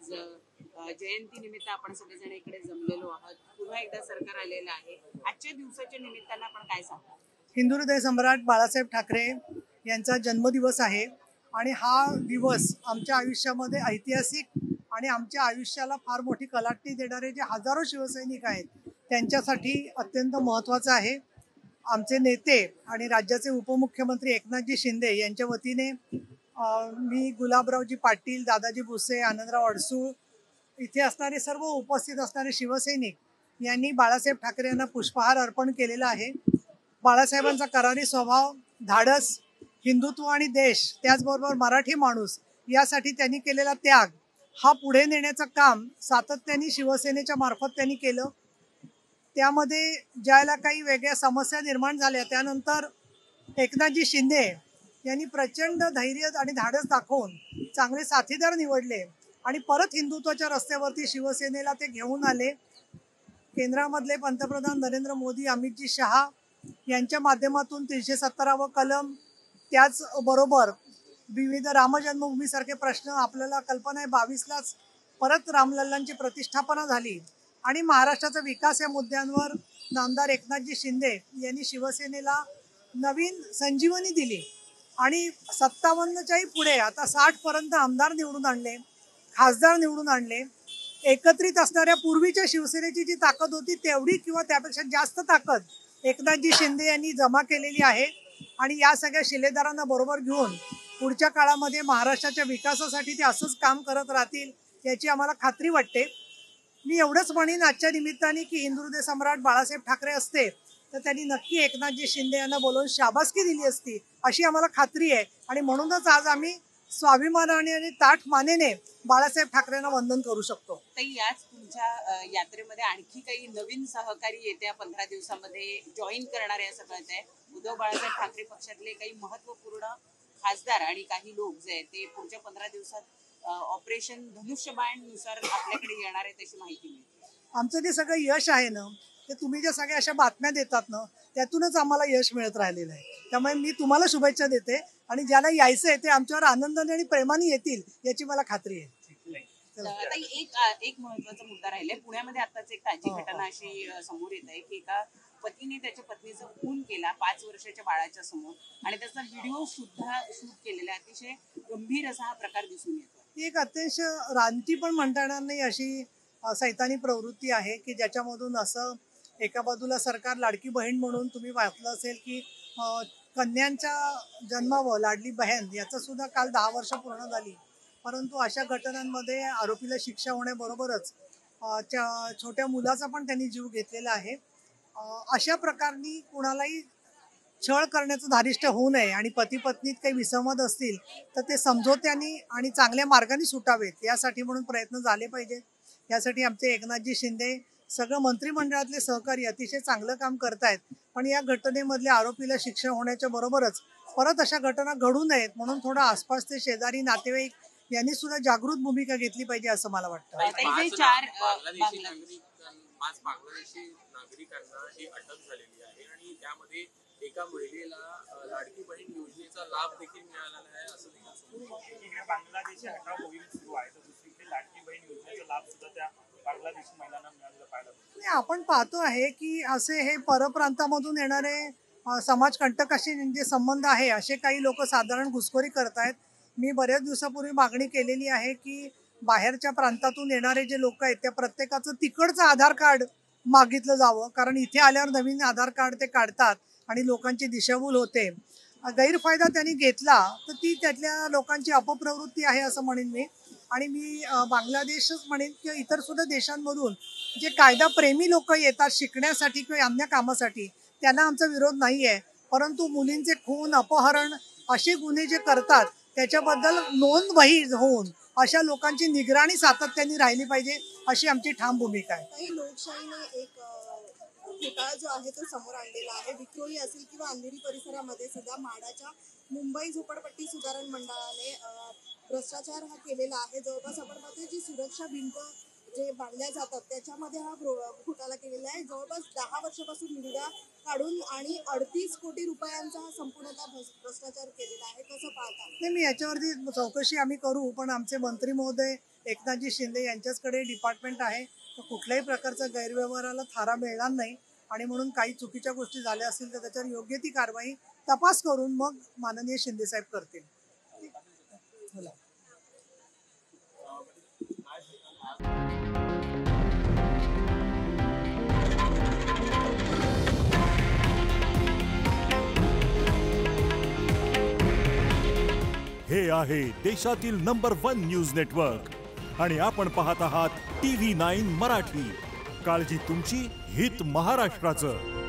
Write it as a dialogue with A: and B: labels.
A: जयंती निमित्त आपण सगळेजण इकडे जमलेलो आहोत. पुन्हा एकदा सरकार आलेलं आहे. आजच्या दिवसाच्या निमित्तानं आपण काय सांगतो?
B: हिंदू हृदय सम्राट बाळासाहेब ठाकरे यांचा जन्मदिवस आहे आणि हा दिवस आमच्या आयुष्यामध्ये ऐतिहासिक आणि आमच्या आयुष्याला फार मोठी कलाटणी देणारे जे हजारो शिवसैनिक आहेत त्यांच्यासाठी अत्यंत महत्त्वाचा आहे. आमचे नेते आणि राज्याचे उपमुख्यमंत्री एकनाथजी शिंदे यांच्या वतीने मी गुलाबरावजी पाटील, दादाजी भुसे, आनंदराव अडसूळ इथे असणारे सर्व उपस्थित असणारे शिवसैनिक यांनी बाळासाहेब ठाकरे यांना पुष्पहार अर्पण केलेला आहे. बाळासाहेबांचा करारी स्वभाव, धाडस, हिंदुत्व आणि देश, त्याचबरोबर मराठी माणूस यासाठी त्यांनी केलेला त्याग हा पुढे नेण्याचं काम सातत्याने शिवसेनेच्या मार्फत त्यांनी केलं. त्यामध्ये ज्याला काही वेगळ्या समस्या निर्माण झाल्या त्यानंतर एकनाथजी शिंदे यांनी प्रचंड धैर्य आणि धाडस दाखवून चांगले साथीदार निवडले आणि परत हिंदुत्वाच्या रस्त्यावरती शिवसेनेला ते घेऊन आले. केंद्रामधले पंतप्रधान नरेंद्र मोदी, अमितजी शहा यांच्या माध्यमातून 370वा कलम, त्याचबरोबर विविध रामजन्मभूमीसारखे प्रश्न, आपल्याला कल्पना आहे 22लाच परत रामलल्लांची प्रतिष्ठापना झाली आणि महाराष्ट्राचा विकास या मुद्द्यांवर नामदार एकनाथजी शिंदे यांनी शिवसेनेला नवीन संजीवनी दिली आणि 57च्याही पुढे आता 60पर्यंत आमदार निवडून आणले, खासदार निवडून आणले. एकत्रित असणाऱ्या पूर्वीच्या शिवसेनेची जी ताकद होती तेवढी किंवा त्यापेक्षा जास्त ताकद एकनाथजी शिंदे यांनी जमा केलेली आहे आणि या सगळ्या शिलेदारांना बरोबर घेऊन पुढच्या काळामध्ये महाराष्ट्राच्या विकासासाठी ते असंच काम करत राहतील याची आम्हाला खात्री वाटते. मी एवढंच म्हणेन आजच्या निमित्ताने की हिंदू हृदय सम्राट बाळासाहेब ठाकरे असते तर त्यांनी नक्की एकनाथजी शिंदे यांना बोलवून शाबासकी दिली असती अशी आम्हाला खात्री आहे आणि म्हणूनच आज आम्ही स्वाभिमानाने आणि ताठ मानेने बाळासाहेब ठाकरेंना वंदन करू शकतो.
A: ताई, याच तुमच्या यात्रेमध्ये आणखी काही नवीन सहकारी येत्या 15 दिवसामध्ये जॉईन करणार आहे असं कळत आहे. उद्धव बाळासाहेब ठाकरे पक्षातले काही महत्वपूर्ण खासदार आणि काही लोक जे आहेत ते पुढच्या 15 दिवसात ऑपरेशन धनुष्यबाणनुसार आपल्याकडे येणार आहे तशी माहिती मिळते.
B: आमचं जे सगळं यश आहे ना ते तुम्ही ज्या सगळ्या अशा बातम्या देतात ना त्यातूनच आम्हाला यश मिळत राहिलेलं आहे. त्यामुळे मी तुम्हाला शुभेच्छा देते आणि ज्याला यायचं आहे ते आमच्यावर आनंदाने आणि प्रेमाने येतील याची मला खात्री आहे.
A: आता एक महत्वाचा मुद्दा राहिलाय. पुण्यामध्ये आताच एक ताजी घटना अशी समोर येत आहे की एका पतीने त्याच्या पत्नीचा खून केला 5 वर्षाच्या बाळाच्या समोर आणि त्याचा व्हिडिओ सुद्धा शूट केलेला, अतिशय गंभीर असा हा प्रकार दिसून येतो.
B: ही एक अत्यंत रानटी पण म्हणता येणार नाही अशी सैतानी प्रवृत्ती आहे की ज्याच्यामधून असं एका बाजूला सरकार लाडकी बहीण म्हणून तुम्ही वाचलं असेल की कन्यांच्या जन्मावं लाडली बहीण याचं सुद्धा काल 10 वर्ष पूर्ण झाली. परंतु अशा घटनांमध्ये आरोपीला शिक्षा होण्याबरोबरच छोट्या मुलाचा पण त्यांनी जीव घेतलेला आहे. अशा प्रकारनी कुणालाही छळ करण्याचं धारिष्ट होऊ नये आणि पती पत्नीत काही विसंवाद असतील तर ते समझोत्याने आणि चांगल्या मार्गाने सुटावेत यासाठी म्हणून प्रयत्न झाले पाहिजेत. यासाठी आमचे एकनाथजी शिंदे सगळं मंत्रिमंडळातले सहकारी अतिशय चांगलं काम करतायत. पण या घटनेमधल्या आरोपीला शिक्षा होण्याच्या बरोबरच परत अशा घटना घडू नयेत म्हणून थोडं आसपासचे शेजारी नातेवाईक यांनी सुद्धा जागृत भूमिका घेतली पाहिजे असं मला वाटतं.
C: बांगलादेशी नागरिकांना ही अटक झालेली आहे आणि त्यामध्ये एका महिलेला लाडकी बहीण योजनेचा लाभ देखील मिळालेला आहे असं देखील
D: बांगलादेशी हटाव मोहीम सुरू आहे तर दुसरीकडे लाडकी बहीण योजनेचा लाभ सुद्धा त्या बांगलादेशी महिलांना मिळालेला पाहिजे.
B: आपण पाहतो आहे की असे हे परप्रांतामधून येणारे समाजकंटकाशी जे संबंध आहे असे काही लोक साधारण घुसखोरी करतायत. मी बऱ्याच दिवसापूर्वी मागणी केलेली आहे की बाहेरच्या प्रांतातून येणारे जे लोक आहेत त्या प्रत्येकाचं तिकडचं आधार कार्ड मागितलं जावं कारण इथे आल्यावर नवीन आधार कार्ड ते काढतात आणि लोकांची दिशाभूल होते. गैरफायदा त्यांनी घेतला तर ती त्यातल्या लोकांची अपप्रवृत्ती आहे असं म्हणेन मी. आणि मी बांगलादेशच म्हणेन किंवा इतर सुद्धा देशांमधून जे कायदाप्रेमी लोक येतात शिकण्यासाठी किंवा अन्य कामासाठी त्यांना आमचा विरोध नाही आहे. परंतु मुलींचे खून, अपहरण असे गुन्हे जे करतात त्याच्याबद्दल नोंदवही होऊन अशा लोकांची निगराणी सातत्याने राहिली पाहिजे अशी आमची ठाम भूमिका आहे.
E: काही लोकशाहीने एक घोटाळा जो आहे तो समोर आणलेला आहे. विक्रोळी असेल किंवा अंधेरी परिसरामध्ये सुद्धा म्हाडाच्या मुंबई झोपडपट्टी सुधारण मंडळाने भ्रष्टाचार हा केलेला आहे. जवळपास आपण पाहतोय जी सुरक्षा भिंत जे बांधल्या जातात त्याच्यामध्ये हा घोटाळा केलेला आहे. जवळपास 10 वर्षापासून निविदा काढून आणि 38 कोटी रुपयांचा हा संपूर्णतः भ्रष्टाचार केलेला आहे. कसं पाहता?
B: नाही, मी याच्यावरती चौकशी आम्ही करू, पण आमचे मंत्री महोदय एकनाथजी शिंदे यांच्याचकडे डिपार्टमेंट आहे, तर कुठल्याही प्रकारचा गैरव्यवहाराला थारा मिळणार नाही. आणि म्हणून काही चुकीच्या गोष्टी झाल्या असतील तर त्याच्यावर योग्य ती कारवाई तपास करून मग माननीय शिंदे साहेब करतील. बोला.
F: हे आहे देशातील नंबर 1 न्यूज नेटवर्क आणि आपण पाहत आहात TV9 मराठी. काळजी तुमची, हित महाराष्ट्राचं.